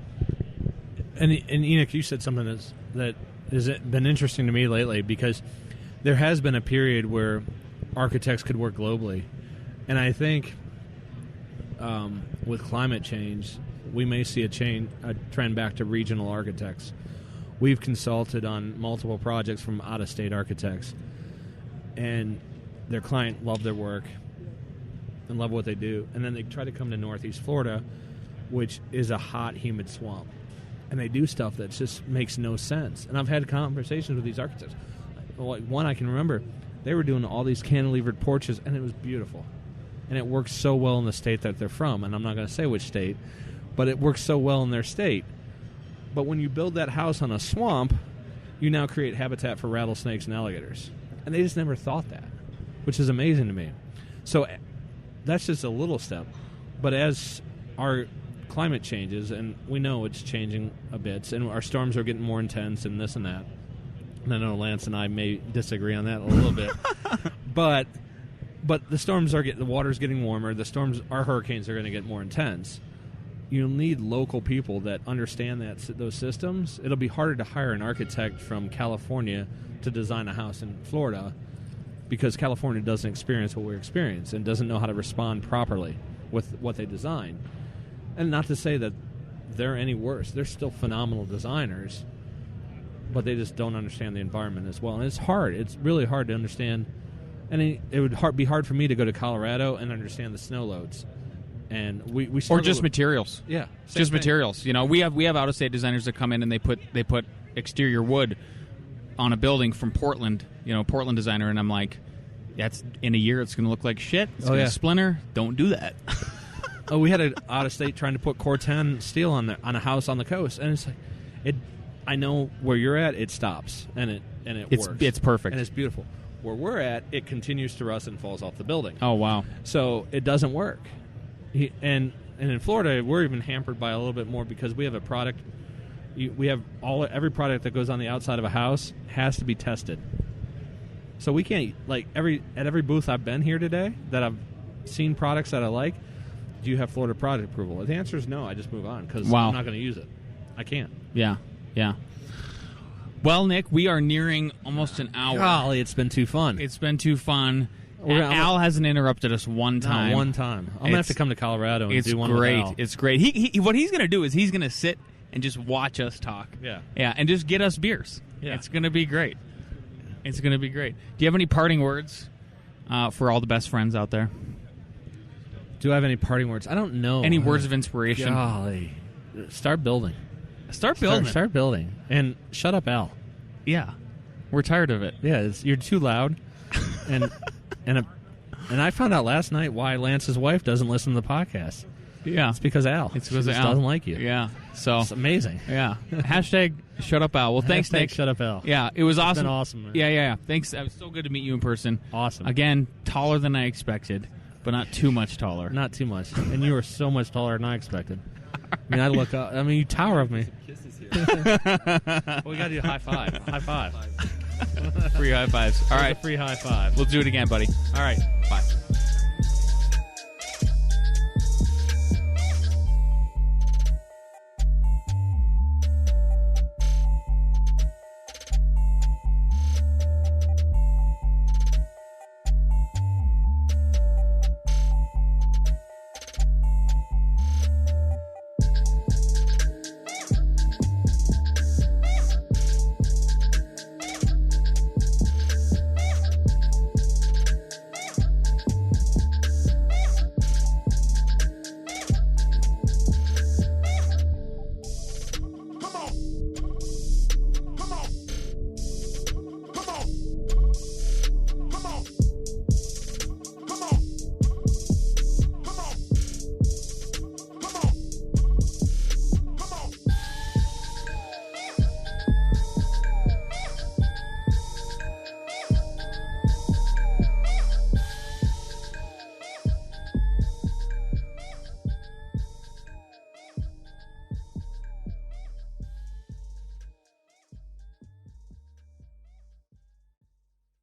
And Enoch, you said something that has been interesting to me lately, because there has been a period where architects could work globally. And I think with climate change, we may see a trend back to regional architects. We've consulted on multiple projects from out-of-state architects, and their client loved their work and loved what they do. And then they try to come to Northeast Florida, which is a hot, humid swamp. And they do stuff that just makes no sense. And I've had conversations with these architects. Like one I can remember, they were doing all these cantilevered porches, and it was beautiful. And it works so well in the state that they're from. And I'm not going to say which state, but it works so well in their state. But when you build that house on a swamp, you now create habitat for rattlesnakes and alligators. And they just never thought that. which is amazing to me. So that's just a little step. But as our climate changes, and we know it's changing a bit, and our storms are getting more intense and this and that. And I know Lance and I may disagree on that a little bit. But the storms are the water's getting warmer. Our hurricanes are going to get more intense. You'll need local people that understand those systems. It'll be harder to hire an architect from California to design a house in Florida because California doesn't experience what we experience and doesn't know how to respond properly with what they design. And not to say that they're any worse. They're still phenomenal designers, but they just don't understand the environment as well. And it's hard. It's really hard to understand. And it would be hard for me to go to Colorado and understand the snow loads. And we or just materials. Yeah, just materials. You know, we have out of state designers that come in and they put exterior wood on a building from Portland. You know, Portland designer, and I'm like, that's in a year it's going to look like shit. It's going to splinter. Don't do that. We had an out of state trying to put Corten steel on a house on the coast, and it's like I know where you're at, it stops and it works. It's perfect and it's beautiful. Where we're at, it continues to rust and falls off the building. Oh wow! So it doesn't work. And in Florida, we're even hampered by a little bit more because we have a product. We have every product that goes on the outside of a house has to be tested. So we can't at every booth I've been here today that I've seen products that I like. Do you have Florida product approval? The answer is no. I just move on because I'm not going to use it. I can't. Yeah. Well, Nick, we are nearing almost an hour. Golly, it's been too fun. It's been too fun. Al hasn't interrupted us one time. Not one time. I'm going to have to come to Colorado and do one with Al. It's great. What he's going to do is he's going to sit and just watch us talk. Yeah, and just get us beers. Yeah. It's going to be great. It's going to be great. Do you have any parting words for all the best friends out there? Do I have any parting words? I don't know. Any words of inspiration? Golly. Start building. Start building. And shut up, Al. Yeah. We're tired of it. Yeah, you're too loud. And I found out last night why Lance's wife doesn't listen to the podcast. Yeah. It's because Al. It's because Al doesn't like you. Yeah. So it's amazing. Yeah. Hashtag shut up, Al. Well, thanks, Nick. Shut up, Al. Yeah, it was awesome. It's been awesome, man. Yeah. Thanks. It was so good to meet you in person. Awesome. Again, taller than I expected, but not too much taller. Not too much. And you were so much taller than I expected. I mean, I look up. I mean, you tower of me. Well, we got to do a high five. High five. Free high fives. All right. A free high five. We'll do it again, buddy. All right. Bye.